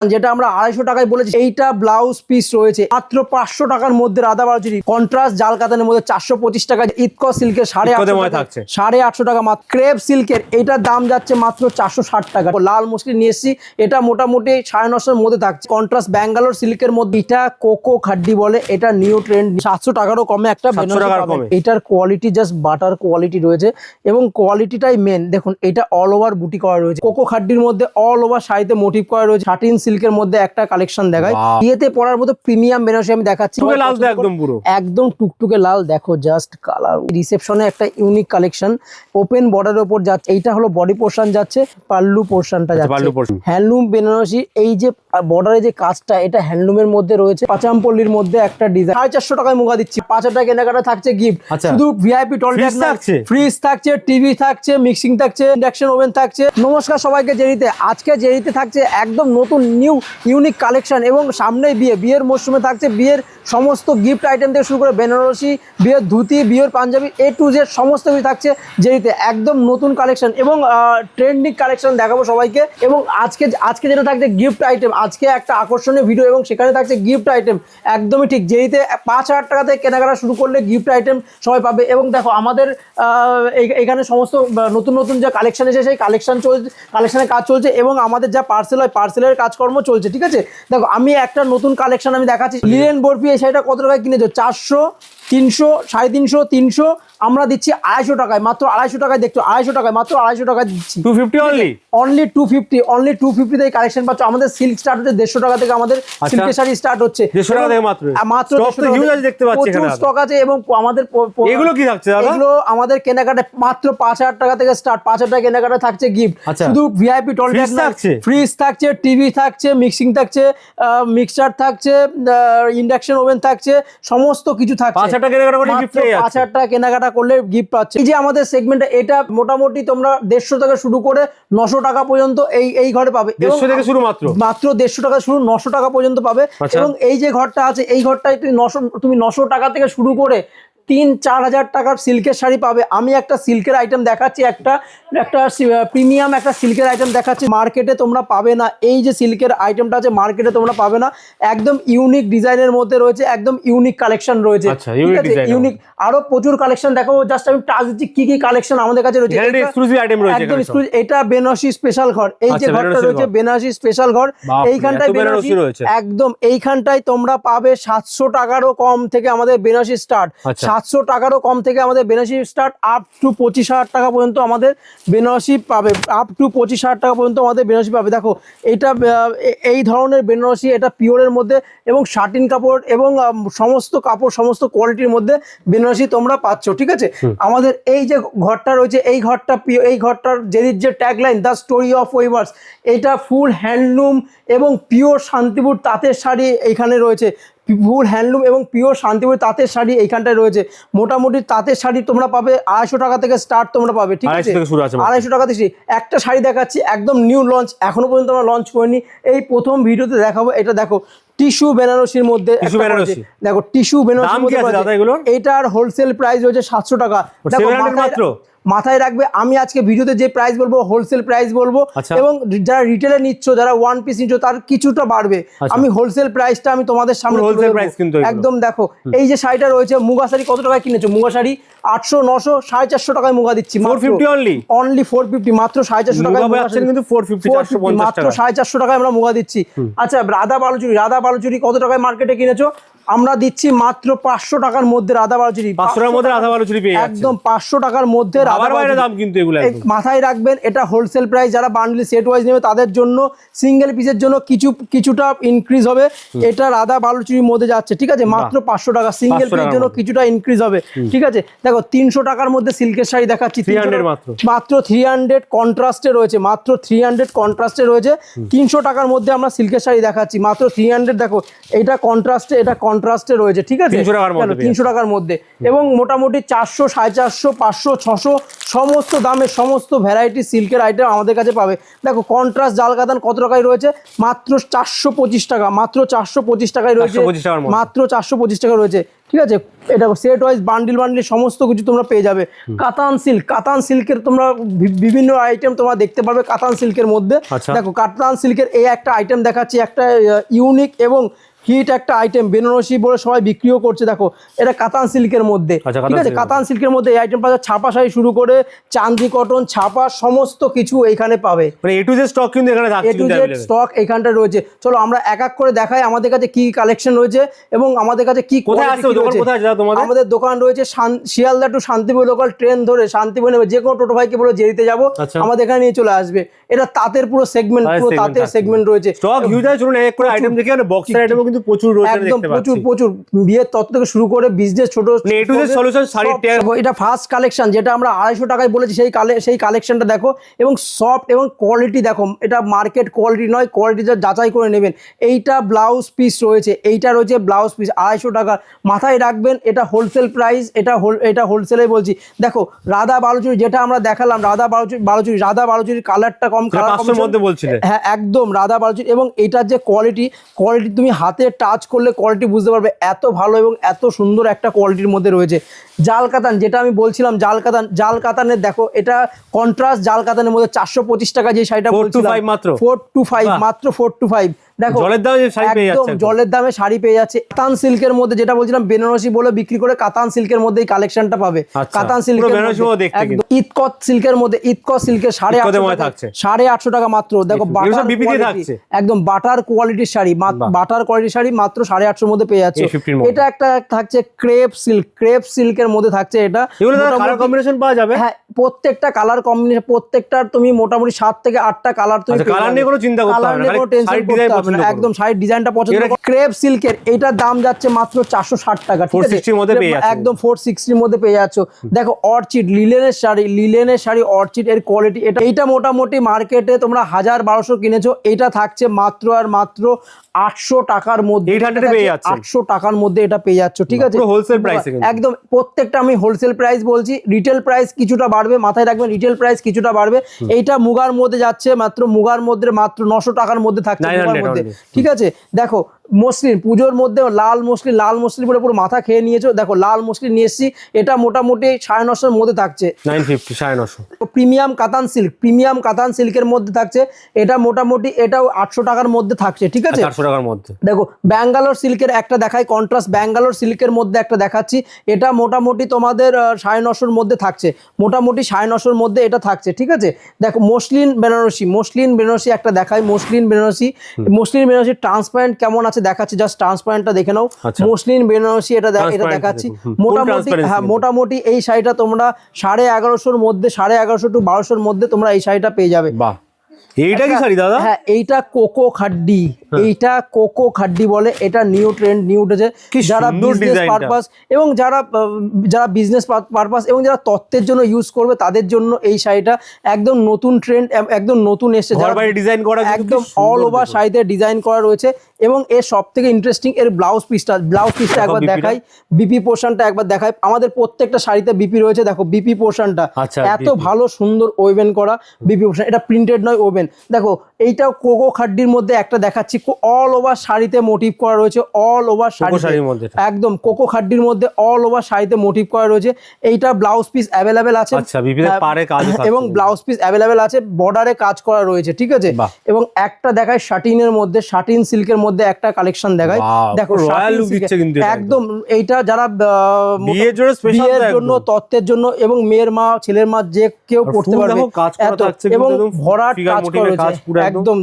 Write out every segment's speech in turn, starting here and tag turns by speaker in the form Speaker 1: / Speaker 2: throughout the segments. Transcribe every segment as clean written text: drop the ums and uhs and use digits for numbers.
Speaker 1: যেটা আমরা 250 টাকায় বলেছি, এইটা ব্লাউজ পিস রয়েছে মাত্র 500 টাকার মধ্যে। রাধা বারোচুরি কন্ট্রাস্ট জাল কাতানের মধ্যে 425 টাকা। ইতকো সিল্কের 850 টাকা মাত্র। ক্রেপ সিল্কের এটার দাম যাচ্ছে মাত্র 460 টাকা। লাল মুসলিম নিয়ে এসেছি, এটা মোটামুটি 950 এর মধ্যে থাকছে। কন্ট্রাস্ট ব্যাঙ্গালোর সিল্কের মধ্যে এটা কোকো খাড্ডি বলে, এটা নিউ ট্রেন্ড। 700 টাকারও কমে একটা এটার কোয়ালিটি জাস্ট বাটার কোয়ালিটি রয়েছে এবং কোয়ালিটিটাই মেন। দেখুন এটা অল ওভার বুটি করা রয়েছে। কোকো খাড্ডির মধ্যে অল ওভার শাড়িতে মোটিভ করা রয়েছে। 13 সিল্কের মধ্যে একটা কালেকশন দেখায়, বিয়েতে পরার মতো প্রিমিয়াম বেনারসি আমি দেখাচ্ছি। একদম টুকটুকে লাল, দেখো জাস্ট কালার। রিসেপশনে একটা ইউনিক কালেকশন ওপেন বর্ডারের উপর যাচ্ছে। এইটা হলো বডি পোর্শন যাচ্ছে, পাল্লু পোর্শনটা যাচ্ছে হ্যান্ডলুম বেনারসি। এই যে বর্ডারে যে কাজটা, এটা হ্যান্ডলুমের মধ্যে রয়েছে। পাচামপল্লির মধ্যে একটা ডিজাইন 450 টাকায় মুগা দিচ্ছি। 5000 টাকা কেনাকাটা থাকছে গিফট। শুধু ভিআইপি টল ট্যাগ থাকছে, ফ্রিজ থাকছে, টিভি থাকছে, মিক্সিং থাকছে, ইন্ডাকশন ওভেন থাকছে। নমস্কার সবাইকে, জেরিতে আজকে জেরিতে থাকছে একদম নতুন নিউ ইউনিক কালেকশন এবং সামনেই বিয়ের মরশুমে থাকছে বিয়ের সমস্ত গিফট আইটেম থেকে শুরু করে বেনারসি, বিয়ের ধুতি, বিয়ের পাঞ্জাবি, A to Z সমস্ত কিছু থাকছে জেরিতে। একদম নতুন কালেকশন এবং ট্রেন্ডিং কালেকশন দেখাবো সবাইকে। এবং আজকে যেটা থাকছে গিফট আইটেম, আজকে একটা আকর্ষণীয় ভিডিও এবং সেখানে থাকছে গিফট আইটেম। একদমই ঠিক, জেরিতে 5000 টাকা থেকে কেনাকাটা শুরু করলে গিফট আইটেম সবাই পাবে। এবং দেখো আমাদের এখানে সমস্ত নতুন নতুন যে কালেকশন এসে সেই কালেকশনের কাজ চলছে এবং আমাদের যা পার্সেল হয় পার্সেলের কাজকর্ম চলছে। ঠিক আছে, দেখো আমি একটা নতুন কালেকশন আমি দেখাচ্ছি। লিলেন বরফি, এই শাড়িটা কত টাকায় কিনেছো? 400, 300, 350, 300 আমরা দিচ্ছি 250 টাকায়। মাত্র 250 টাকায় দেখছো, 250 টাকায় মাত্র 250 টাকায় দিচ্ছি। 250 অনলি 250 থেকে কালেকশন পাচ্ছ। আমাদের সিল্ক স্টার্ট হচ্ছে 150 টাকা থেকে। আমাদের সিল্কের শাড়ি স্টার্ট হচ্ছে 150 টাকা থেকে মাত্র দেখতে পাচ্ছি এখানে স্টক আছে। এবং আমাদের এগুলো কি থাকছে দাদা? এগুলো আমাদের কেনাকাটা মাত্র 5000 টাকা থেকে স্টার্ট। 5000 টাকা কেনাকাটা থাকছে গিফট। শুধু ভিআইপি টল ট্যাগ থাকছে, ফ্রিজ থাকছে, টিভি থাকছে, মিক্সিং থাকছে, মিক্সচার থাকছে, ইন্ডাকশন ওভেন থাকছে, সমস্ত কিছু থাকছে। 5000 টাকা কেনাকাটা করলে গিফট পাচ্ছে। এই যে আমাদের সেগমেন্টে, এটা মোটামুটি তোমরা 150 থেকে শুরু করে 900 টাকা পর্যন্ত এই ঘরে পাবে। 150 থেকে শুরু, মাত্র 150 টাকা শুরু, 900 টাকা পর্যন্ত পাবে। এবং এই যে ঘরটা আছে, এই ঘরটায় তুমি 900 টাকা থেকে শুরু করে 3-4 হাজার টাকার সিল্কের শাড়ি পাবে। আমি একটা সিল্কের আইটেম দেখাচ্ছি, একটা প্রিমিয়াম একটা সিল্কের আইটেম দেখাচ্ছি। মার্কেটে তোমরা পাবে না, এই যে সিল্কের আইটেমটা আছে মার্কেটে তোমরা পাবে না। একদম ইউনিক ডিজাইনের মধ্যে রয়েছে, একদম ইউনিক কালেকশন রয়েছে। ঠিক আছে, ইউনিক আরো প্রচুর কালেকশন দেখাবো। জাস্ট আমি টাচ দিচ্ছি কি কি কালেকশন আমাদের কাছে রয়েছে। একদম এক্সক্লুসিভ। এটা বেনারসি স্পেশাল ঘর। এই যে ঘরটা রয়েছে বেনারসি স্পেশাল ঘর, এইখানটায় বেনারসি একদম এইখানটায় তোমরা পাবে 700 টাকারও কম থেকে আমাদের বেনারসি স্টার্ট। 700 টাকারও কম থেকে আমাদের বেনারসি স্টার্ট। আপ টু 25,000 টাকা পর্যন্ত আমাদের বেনারসি পাবে। আপ টু 25,000 টাকা পর্যন্ত আমাদের বেনারসি পাবে। দেখো এটা এই ধরনের বেনারসি, এটা পিওরের মধ্যে এবং শাটিন কাপড় এবং সমস্ত কাপড় সমস্ত কোয়ালিটির মধ্যে বেনারসি তোমরা পাচ্ছ। ঠিক আছে, আমাদের এই যে ঘরটা রয়েছে, এই ঘরটার যে tagline the story of weavers, এটা ফুল হ্যান্ডলুম এবং পিওর শান্তিপুর তাঁতের শাড়ি এইখানে রয়েছে। ফুল হ্যান্ডলুম এবং পিওর শান্তিপুর তাঁতের শাড়ি এইখানটায় রয়েছে। মোটামুটি তাঁতের শাড়ি তোমরা পাবে 250 টাকা থেকে স্টার্ট তোমরা পাবে। ঠিক আছে, 250 টাকা থেকে। একটা শাড়ি দেখাচ্ছি একদম নিউ লঞ্চ, এখনো পর্যন্ত আমরা লঞ্চ করিনি, এই প্রথম ভিডিওতে দেখাবো। এটা দেখো টিস্যু বেনারসির মধ্যে, দেখো টিস্যু বেনারসির মধ্যে। এইটার হোলসেল প্রাইস রয়েছে 700 টাকা। মাথায় রাখবে, আমি আজকে ভিডিওতে যে প্রাইস বলবো হোলসেল প্রাইস বলবো এবং যারা রিটেলে নিচ্ছ, যারা ওয়ান পিস নিচ্ছ তার কিছুটা বাড়বে। আমি হোলসেল প্রাইসটা আমি তোমাদের সামনে একদম। দেখো এই যে শাড়িটা রয়েছে, মুগা শাড়ি কত টাকায় কিনেছো? মুগা শাড়ি 800, 900, 450 টাকায় মুগা দিচ্ছি। অনলি 450, মাত্র 450 টাকায় মাত্র 450 টাকায় আমরা মুগা দিচ্ছি। আচ্ছা, রাধা বালুচুরি কত টাকায় মার্কেটে কিনেছো? আমরা দিচ্ছি মাত্র 500 টাকার মধ্যে রাধা বালুচুরি। একদম 500 টাকার মধ্যে দাম। কিন্তু এগুলো মাথায় রাখবেন, এটা হোলসেল প্রাইস। যারা বান্ডেল সেট ওয়াইজ নেবে তাদের জন্য, সিঙ্গেল পিসের জন্য কিছুটা ইনক্রিজ হবে। এটা রাধা বালুচুরির মধ্যে যাচ্ছে। ঠিক আছে, মাত্র 500 টাকা সিঙ্গেল পিসের জন্য কিছুটা ইনক্রিজ হবে। ঠিক আছে, দেখো 300 টাকার মধ্যে সিল্কের শাড়ি দেখাচ্ছি, মাত্র 300 কন্ট্রাস্টে রয়েছে। মাত্র 300 কন্ট্রাস্টে রয়েছে। 300 টাকার মধ্যে আমরা সিল্কের শাড়ি দেখাচ্ছি মাত্র 300। দেখো এটা কন্ট্রাস্টে, এটা কন্ট্রাস্টে রয়েছে। ঠিক আছে, 300 টাকার মধ্যে। এবং মোটামুটি 400, 450, 500, 600 সমস্ত দামের সমস্ত ভ্যারাইটি সিল্কের আইটেম আমাদের কাছে পাবে। দেখো কন্ট্রাস্ট জাল কাতান কত টাকায় রয়েছে? মাত্র 425 টাকা। মাত্র 425 টাকায় রয়েছে, মাত্র 425 টাকা রয়েছে। ঠিক আছে, এটা সেট ওয়াইজ বান্ডিল সমস্ত কিছু তোমরা পেয়ে যাবে। কাতান সিল্কের তোমরা বিভিন্ন আইটেম তোমরা দেখতে পাবে কাতান সিল্কের মধ্যে। দেখো কাতান সিল্কের এই একটা আইটেম দেখাচ্ছি, একটা ইউনিক এবং হিট একটা আইটেম, বেনারসি বলে সবাই বিক্রিও করছে। দেখো এটা কাতান সিল্কের মধ্যে, ঠিক আছে, কাতান সিল্কের মধ্যে এই আইটেম পাওয়া, ছাপা শাড়ি শুরু করে চান্দি কটন ছাপা সমস্ত কিছু এইখানে পাবে।
Speaker 2: মানে এ টু জেড স্টক কিন্তু এখানে থাকছে,
Speaker 1: এ টু জেড স্টক এখানটা রয়েছে। চলো আমরা এক এক করে দেখাই আমাদের কাছে কি কালেকশন রয়েছে এবং আমাদের কাছে কি কোয়ালিটি রয়েছে। আমাদের দোকান রয়েছে Sealdah to Shantipur local train ধরে শান্তিপুর নেবে, যে কোনো টোটো ভাইকে বলে জেরিতে যাবো, আমাদের এখানে নিয়ে চলে আসবে। এটা তাঁতের পুরো সেগমেন্ট, পুরো তাঁতের সেগমেন্ট রয়েছে।
Speaker 2: স্টক হিউজ আছে, চলুন এক করে আইটেম দেখি। বক্সের আইটেমও কিন্তু প্রচুর রয়েছে,
Speaker 1: একদম প্রচুর বিয়ের তত্ত্ব থেকে শুরু করে বিজনেস ছোট
Speaker 2: এ টু জেড সলিউশন শাড়ি।
Speaker 1: এটা ফার্স্ট কালেকশন যেটা আমরা 250 টাকায় বলেছি, সেই কালেকশনটা দেখো এবং সফট এবং কোয়ালিটি দেখো, এটা মার্কেট কোয়ালিটি নয়, কোয়ালিটিটা যাচাই করে নেবেন। এইটা ব্লাউজ পিস রয়েছে, এইটা রয়েছে ব্লাউজ পিস 250 টাকা, মাথায় রাখবেন এটা হোলসেল প্রাইস, এটা হোলসেলে বলছি। দেখো রাধা বালুচুরি যেটা আমরা দেখালাম, রাধা বালুচুরি কালারটা কম,
Speaker 2: কালার মধ্যে বলছিলেন,
Speaker 1: হ্যাঁ একদম রাধা বালুচুরি। এবং এটার যে কোয়ালিটি তুমি হাতে টাচ করলে কোয়ালিটি বুঝতে পারবে, এত ভালো এবং এত সুন্দর একটা কোয়ালিটির মধ্যে রয়েছে। জাল কাতান যেটা আমি বলছিলাম, জাল কাতানের দেখো, এটা কন্ট্রাস্ট জাল কাতানের মধ্যে 425 টাকা যে শাড়িটা বলছিলাম, 425 মাত্র 425। দেখো জলের দামে শাড়ি পেয়ে যাচ্ছে। কাতান সিল্কের মধ্যে যেটা বলছিলাম বেনারসি বলে বিক্রি করে, কাতান সিল্কের মধ্যে এই কালেকশনটা পাবে। কাতান সিল্কের ইতকত সিল্কের মধ্যে, ইতকত সিল্কের 850 টাকা মাত্র। দেখো একদম বাটার কোয়ালিটির শাড়ি, মাত্র 850 মধ্যে পেয়ে যাচ্ছে। এটা একটা থাকছে ক্রেপ সিল্কের মধ্যে থাকছে, এটা
Speaker 2: কম্বিনেশন পাওয়া যাবে।
Speaker 1: হ্যাঁ প্রত্যেকটা কালার কম্বিনেশন, প্রত্যেকটার তুমি মোটামুটি 7 থেকে 8টা কালার তুমি
Speaker 2: কালার নিয়ে কোনো চিন্তা করতে হবে না,
Speaker 1: টেনশন করতে হবে না, একদম শাড়ির ডিজাইনটা পছন্দ। ক্রেপ সিল্কের এটার দাম যাচ্ছে মাত্র 460 টাকা, ঠিক আছে,
Speaker 2: 460 মধ্যে পেয়ে যাচ্ছে,
Speaker 1: একদম 460 মধ্যে পেয়ে যাচ্ছে। দেখো অর্চিড লিলেনের শাড়ি অর্চিড এর কোয়ালিটি, এইটা মোটামুটি মার্কেটে তোমরা 1000-1200 কিনেছো, এটা থাকছে মাত্র আর মাত্র 800 টাকার মধ্যে, 800 টাকার মধ্যে এটা পেয়ে যাচ্ছ, ঠিক আছে,
Speaker 2: হোলসেল প্রাইস
Speaker 1: একদম। প্রত্যেকটা আমি হোলসেল প্রাইস বলছি, রিটেল প্রাইস কিছুটা বাড়বে, মাথায় রাখবেন রিটেল প্রাইস কিছুটা বাড়বে। এইটা মুগার মধ্যে যাচ্ছে মাত্র 900 টাকার মধ্যে থাকছে মুগার মধ্যে, ঠিক আছে। দেখো মসলিন পুজোর মধ্যে লাল মসলিন বলে পুরো মাথা খেয়ে নিয়েছো। দেখো লাল মসলিন নিয়ে এসছি, এটা মোটামুটি 950 মধ্যে থাকছে,
Speaker 2: 950
Speaker 1: প্রিমিয়াম কাতান সিল্কের মধ্যে থাকছে, এটা মোটামুটি এটাও 800 টাকার মধ্যে থাকছে, ঠিক আছে,
Speaker 2: 800 টাকার মধ্যে।
Speaker 1: দেখো ব্যাঙ্গালোর সিল্কের একটা দেখাই, কন্ট্রাস্ট ব্যাঙ্গালোর সিল্কের মধ্যে একটা দেখাচ্ছি, এটা মোটামুটি তোমাদের 950 মধ্যে থাকছে, মোটামুটি 950 মধ্যে এটা থাকছে, ঠিক আছে। দেখো মসলিন বেনারসি একটা দেখাই, মসলিন বেনারসি ট্রান্সপারেন্ট কেমন আছে দেখাচ্ছি, জাস্ট ট্রান্সপারেন্টটা দেখে নাও। মসলিন বেনারসি এটা দেখাচ্ছি, মোটামুটি এই শাড়িটা তোমরা 1150 মধ্যে, 1150 to 1200 মধ্যে তোমরা এই শাড়িটা পেয়ে যাবে।
Speaker 2: এইটা কি শাড়ি দাদা?
Speaker 1: হ্যাঁ এইটা কোকো খাড্ডি বলে, এটা নিউ ট্রেন্ড নিউ উঠেছে, যারা বিজনেস পারপাস এবং যারা বিজনেস পারপাস এবং যারা তত্ত্বের জন্য ইউজ করবে তাদের জন্য এই শাড়িটা একদম নতুন ট্রেন্ড, একদম নতুন এসেছে,
Speaker 2: ডিজাইন করা,
Speaker 1: একদম অল ওভার শাড়িতে ডিজাইন করা রয়েছে। এবং এর সব থেকে ইন্টারেস্টিং এর ব্লাউজ পিসটা একবার দেখাই, বিপি পোর্শনটা একবার দেখাই। আমাদের প্রত্যেকটা শাড়িতে বিপি রয়েছে, দেখো বিপি পোর্শনটা এত ভালো সুন্দর ওভেন করা বিপি পোর্শন, এটা প্রিন্টেড নয় ওভেন। দেখো এইটা কোকো খাড্ডির মধ্যে একটা দেখাচ্ছি, অল ওভার শাড়িতে মোটিভ করা রয়েছে, অল ওভার শাড়ির মধ্যে, একদম কোকো খাড্ডির মধ্যে অল ওভার শাড়িতে মোটিভ করা রয়েছে। এইটা ব্লাউজ পিস অ্যাভেলেবেল আছে, এবং ব্লাউজ পিস অ্যাভেলেবেল আছে, বর্ডারে কাজ করা রয়েছে, ঠিক আছে। এবং একটা দেখায় শাটিনের মধ্যে, শাটিন সিল্কের মধ্যে একটা কালেকশন দেখায়, দেখো একদম এইটা যারা বিয়ের জন্য তত্ত্বের জন্য এবং মেয়ের মা ছেলের মা যে কেউ পড়তে পারবে, এবং ভরাট কাজ করা রয়েছে, একদম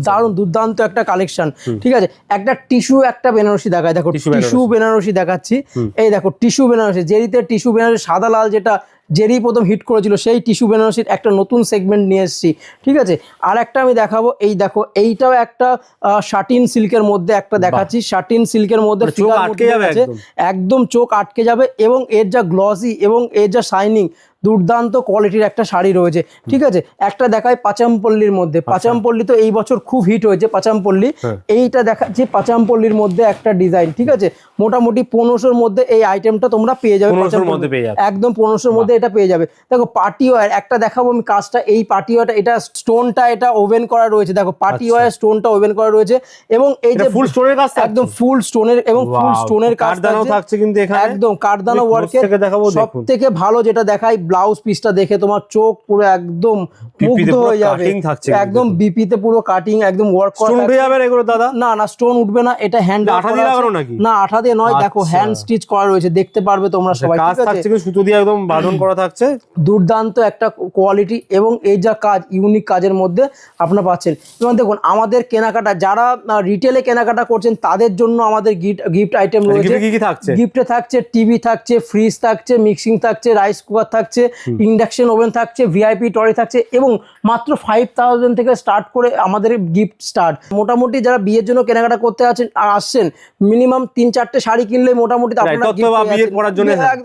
Speaker 1: দারুণ দুর্দান্ত একটা কালেকশন, ঠিক আছে। একটা টিস্যু একটা বেনারসি দেখায়, দেখো টিস্যু বেনারসি দেখাচ্ছি, এই দেখো টিস্যু বেনারসি, জেরিতে টিস্যু বেনারসি, সাদা লাল যেটা জেরি প্রথম হিট করেছিল সেই টিস্যু বেনারসির একটা নতুন সেগমেন্ট নিয়ে এসেছি, ঠিক আছে। আর একটা আমি দেখাবো, এই দেখো এইটাও একটা শাটিন সিল্কের মধ্যে একটা দেখাচ্ছি, শাটিন সিল্কের মধ্যে একদম চোখ আটকে যাবে, এবং এর যা গ্লসি এবং এর যা শাইনিং দুর্দান্ত কোয়ালিটির একটা শাড়ি রয়েছে, ঠিক আছে। একটা দেখায় পাচামপল্লির মধ্যে, পাচামপল্লি তো এই বছর খুব হিট হয়েছে পাচামপল্লি। এইটা দেখাচ্ছি পাচামপল্লির মধ্যে একটা ডিজাইন, ঠিক আছে। মোটামুটি 1500-র মধ্যে এই আইটেমটা তোমরা পেয়ে যাবে,
Speaker 2: 1500-র মধ্যে পেয়ে যাবে,
Speaker 1: একদম 1500-র মধ্যে এটা পেয়ে যাবে। দেখো পার্টি ওয়্যার একটা দেখাবো আমি কাজটা, এই পার্টি ওয়্যারটা, এটা স্টোনটা এটা ওভেন করা রয়েছে, দেখো পার্টি ওয়্যার স্টোনটা ওভেন করা রয়েছে, এবং এই যে
Speaker 2: ফুল স্টোনের কাজ,
Speaker 1: একদম ফুল স্টোনের এবং ফুল স্টোনের কাজ
Speaker 2: থাকছে কিন্তু এখানে
Speaker 1: একদম কারদানো ওয়ার্কের। সবথেকে ভালো যেটা দেখাই ব্লাউজ পিসটা দেখে তোমার চোখ পুরো একদম মুগ্ধ হয়ে যাবে, একদম বিপিতে পুরো কাটিং একদম ওয়ার্ক করা।
Speaker 2: স্টোন উঠে যাবে না এগুলো দাদা?
Speaker 1: না না, স্টোন উঠবে না, এটা হ্যান্ড
Speaker 2: আঠা দিয়ে লাগানো নাকি?
Speaker 1: না আঠা দিয়ে নয়, দেখো হ্যান্ড স্টিচ করা রয়েছে, দেখতে পারবে তোমরা সবাই,
Speaker 2: কাজ থাকছে কিন্তু সুতো দিয়ে একদম বাঁধন করা থাকছে,
Speaker 1: দুর্দান্ত একটা কোয়ালিটি। এবং এই যা কাজ, ইউনিক কাজের মধ্যে আপনারা পাচ্ছেন। এবং দেখুন আমাদের কেনাকাটা যারা রিটেলে কেনাকাটা করছেন তাদের জন্য আমাদের গিফট আইটেম রয়েছে।
Speaker 2: কি কি থাকছে?
Speaker 1: গিফটে থাকছে টিভি থাকছে, ফ্রিজ থাকছে, মিক্সিং থাকছে, রাইস কুকার থাকছে, ইন্ডাকশন ওভেন থাকছে, ভিআইপি টরি থাকছে, এবং মাত্র 5000 থেকে স্টার্ট করে আমাদের গিফট স্টার্ট। মোটামুটি যারা বিয়ের জন্য কেনাকাটা করতে আসছেন মিনিমাম 3-4টে শাড়ি কিনলে মোটামুটি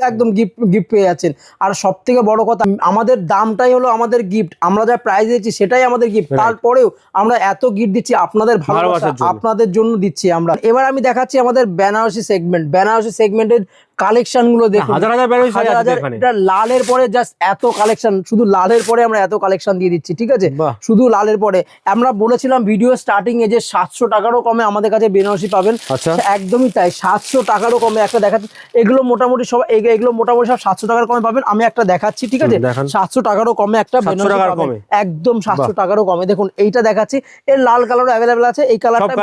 Speaker 1: একদম গিফট পেয়ে যাচ্ছেন। আর সব থেকে বড় কথা, আমাদের দামটাই হলো আমাদের গিফট, আমরা যা প্রাইস দিচ্ছি সেটাই আমাদের গিফট, তারপরেও আমরা এত গিফট দিচ্ছি আপনাদের ভালোবাসা, আপনাদের জন্য দিচ্ছি আমরা। এবার আমি দেখাচ্ছি আমাদের বেনারসি সেগমেন্ট, বেনারসি সেগমেন্টের কালেকশন গুলো দেখুন,
Speaker 2: হাজার হাজার বেনারসি আছে এখানে।
Speaker 1: এটা লালের পরে জাস্ট এত কালেকশন, শুধু লালের পরে আমরা এত কালেকশন দিয়ে দিচ্ছি, ঠিক আছে। শুধু লালের পরে আমরা বলেছিলাম ভিডিও স্টার্টিং এ যে 700 টাকারও কমে আমাদের কাছে বেনারসি পাবেন, একদমই তাই, 700 টাকারও কমে একটা দেখাচ্ছি। এগুলো মোটামুটি সব সব 700 টাকার কমে পাবেন। আমি একটা দেখাচ্ছি, ঠিক আছে, 700 টাকারও কমে একটা বেনারসি পাবেন, একদম 700 টাকারও কমে। দেখুন এইটা দেখাচ্ছি, এর লাল কালারও অ্যাভেলেবেল আছে, এই কালারটা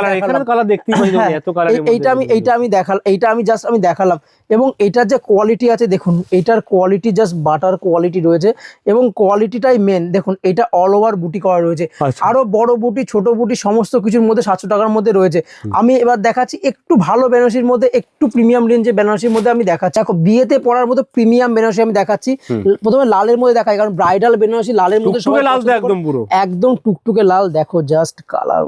Speaker 1: এইটা আমি দেখালাম। এবং এটার যে কোয়ালিটি আছে দেখুন, এটার কোয়ালিটি জাস্ট বাটার কোয়ালিটি রয়েছে, এবং কোয়ালিটিটাই মেন। দেখুন এটা অল ওভার বুটি করা রয়েছে, আরো বড় বুটি ছোট বুটি সমস্ত কিছুর মধ্যে 700 টাকার মধ্যে রয়েছে। আমি এবার দেখাচ্ছি একটু ভালো বেনারসির মধ্যে, একটু প্রিমিয়াম রেঞ্জের বেনারসির মধ্যে আমি দেখাচ্ছি। দেখো বিয়েতে পরার মতো প্রিমিয়াম বেনারসি আমি দেখাচ্ছি। প্রথমে লালের মধ্যে দেখাই, কারণ ব্রাইডাল বেনারসি লালের মধ্যে একদম টুকটুকে লাল। দেখো জাস্ট কালার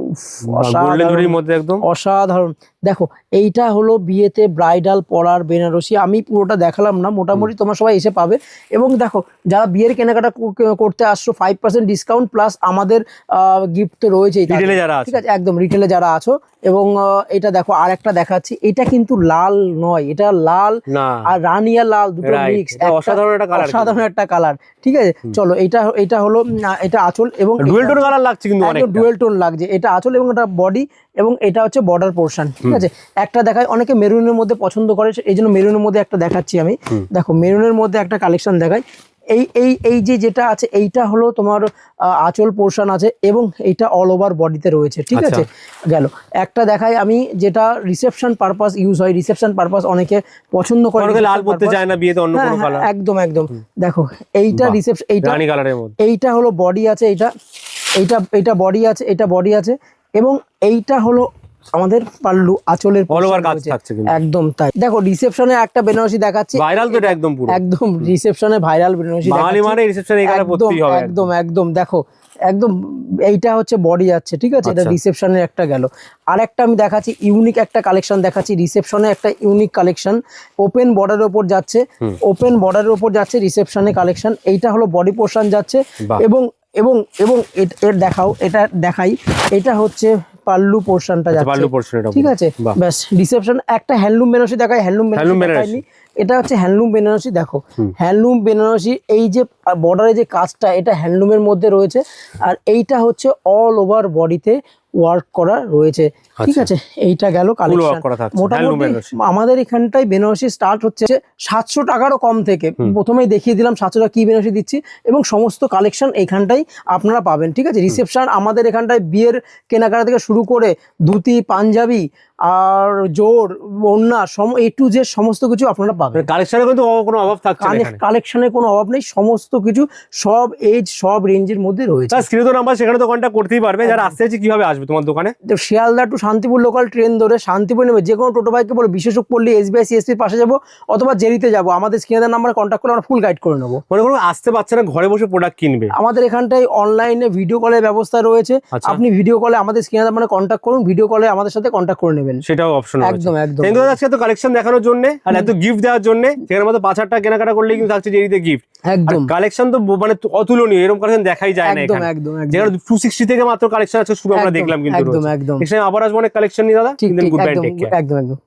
Speaker 1: অসাধারণ। দেখো এইটা হলো বিয়েতে ব্রাইডাল পরার বেনারসি, আমি পুরোটা দেখালাম না, মোটামুটি তোমরা সবাই এসে পাবে। এবং দেখো যারা বিয়ের কেনাকাটা করতে আসছো 5% ডিসকাউন্ট প্লাস আমাদের গিফট তো রয়েছেই, ঠিক আছে, একদম রিটেলে যারা আছো। এবং এটা দেখো আর একটা দেখাচ্ছি, এটা কিন্তু লাল নয়, এটা লাল আর রানিয়া লাল দুটো মিক্স, অসাধারণ একটা কালার, ঠিক আছে। চলো এটা হলো এটা আঁচল, এবং
Speaker 2: ডুয়েল টোন কালার লাগছে, কিন্তু
Speaker 1: ডুয়েল টোন লাগছে, এটা আঁচল এবং এটা বডি, এবং এটা হচ্ছে বর্ডার পোর্শন, ঠিক আছে। একটা দেখায়, অনেকে মেরুনের মধ্যে পছন্দ করে, এই জন্য মেরুনের মধ্যে একটা দেখাচ্ছি আমি। দেখো মেরুনের মধ্যে একটা কালেকশন দেখাই, এই যেটা আছে এইটা হলো তোমার আঁচল পোর্শন আছে, এবং এইটা অল ওভার বডিতে রয়েছে, ঠিক আছে। গেল একটা দেখাই আমি, যেটা রিসেপশন পারপাস ইউজ হয়, রিসেপশন পারপাস অনেকে পছন্দ করে,
Speaker 2: লাল পরতে চায় না বিয়েতে, অন্য কোনো কালার।
Speaker 1: একদম দেখো এইটা রিসেপশন, এইটা হলো বডি আছে, এইটা বডি আছে, এটা বডি আছে, এবং এইটা হলো আমাদের পাল্লু, আঁচলের একদম তাই। দেখো রিসেপশনে একটা বেনারসি দেখাচ্ছি,
Speaker 2: ভাইরাল তো, একদম
Speaker 1: রিসেপশনে ভাইরাল বেনারসি, একদম দেখো একদম এইটা হচ্ছে বডি আছে, ঠিক আছে। এটা রিসেপশনের একটা গেল। আর একটা আমি দেখাচ্ছি ইউনিক একটা কালেকশন দেখাচ্ছি, রিসেপশনে একটা ইউনিক কালেকশন, ওপেন বর্ডারের উপর যাচ্ছে, ওপেন বর্ডারের উপর যাচ্ছে রিসেপশনে কালেকশন। এইটা হলো বডি পোর্শন যাচ্ছে, এবং এবং এবং এর দেখাও, এটা দেখাই, এটা হচ্ছে পাল্লু পোর্শনটা যাচ্ছে, ঠিক আছে। ব্যাস রিসেপশন একটা হ্যান্ডলুম বেনারসি দেখাই, হ্যান্ডলুম বেনারসি এটা হচ্ছে হ্যান্ডলুম বেনারসি। দেখো হ্যান্ডলুম বেনারসি, এই যে বর্ডারে যে কাজটা এটা হ্যান্ডলুমের মধ্যে রয়েছে, আর এইটা হচ্ছে অল ওভার বডিতে ওয়ার্ক করা রয়েছে, ঠিক আছে। এইটা গেল কালেকশন। মোটামুটি আমাদের এখানটায় বেনারসি স্টার্ট হচ্ছে 700 টাকারও কম থেকে। প্রথমেই দেখিয়ে দিলাম 700 টাকা কি বেনারসি দিচ্ছি, এবং সমস্ত কালেকশন এইখানটাই আপনারা পাবেন, ঠিক আছে। রিসেপশন আমাদের এখানটায় বিয়ের কেনাকাটা থেকে শুরু করে ধুতি, পাঞ্জাবি আর জোর, ওড়না, A to Z সমস্ত কিছু আপনারা পাবেন।
Speaker 2: কালেকশনে কিন্তু কোনো অভাব থাকছে না,
Speaker 1: কালেকশনে কোনো অভাব নেই, সমস্ত কিছু সব এজ সব রেঞ্জের মধ্যে রয়েছে।
Speaker 2: স্ক্রিনে তো নাম্বার, সেখানে তো কন্টাক্ট করতেই পারবে। যারা আসতে চাইছে কিভাবে আসবে তোমার দোকানে?
Speaker 1: Sealdah to Shantipur local train ধরে শান্তিপুর নেমে যে কোনো টোটো বাইকে বলে বিশেষক পল্লী SBI CSP-র পাশে যাবো, অথবা জেরিতে যাবো, আমাদের স্ক্রিনের নাম্বারে কন্ট্যাক্ট করে আমরা ফুল গাইড করে নেবো।
Speaker 2: মনে করুন আসতে পারছে না, ঘরে বসে প্রোডাক্ট কিনবে,
Speaker 1: আমাদের এখানটায় অনলাইনে ভিডিও কলের ব্যবস্থা রয়েছে। আপনি ভিডিও কলে আমাদের স্ক্রিনের নাম্বারে কন্ট্যাক্ট করুন, ভিডিও কলে আমাদের সাথে কন্ট্যাক্ট করে নেবেন। নেবেন,
Speaker 2: সেটাও অপশন
Speaker 1: একদম একদম।
Speaker 2: থ্যাংক ইউ দাদা, আজকে তো কালেকশন দেখানোর জন্য আর এত গিফট দেওয়ার জন্য। সেখানে মতো 5,000 টাকা কেনাকাটা করলে কিন্তু থাকছে জেরিতে গিফট।
Speaker 1: একদম
Speaker 2: কালেকশন তো মানে অতুলনীয়, এরকম কালেকশন দেখাই যায় না
Speaker 1: একদম
Speaker 2: এখানে।
Speaker 1: একদম
Speaker 2: যেখানে 260 থেকে মাত্র কালেকশন আছে শুরু, আমরা দেখলাম কিন্তু
Speaker 1: একদম একদম
Speaker 2: এখানে আবার আসবো অনেক কালেকশন নিয়ে দাদা।
Speaker 1: ঠিক ঠিক
Speaker 2: গুড বাই,
Speaker 1: একদম
Speaker 2: টেক কেয়ার।
Speaker 1: একদম একদম।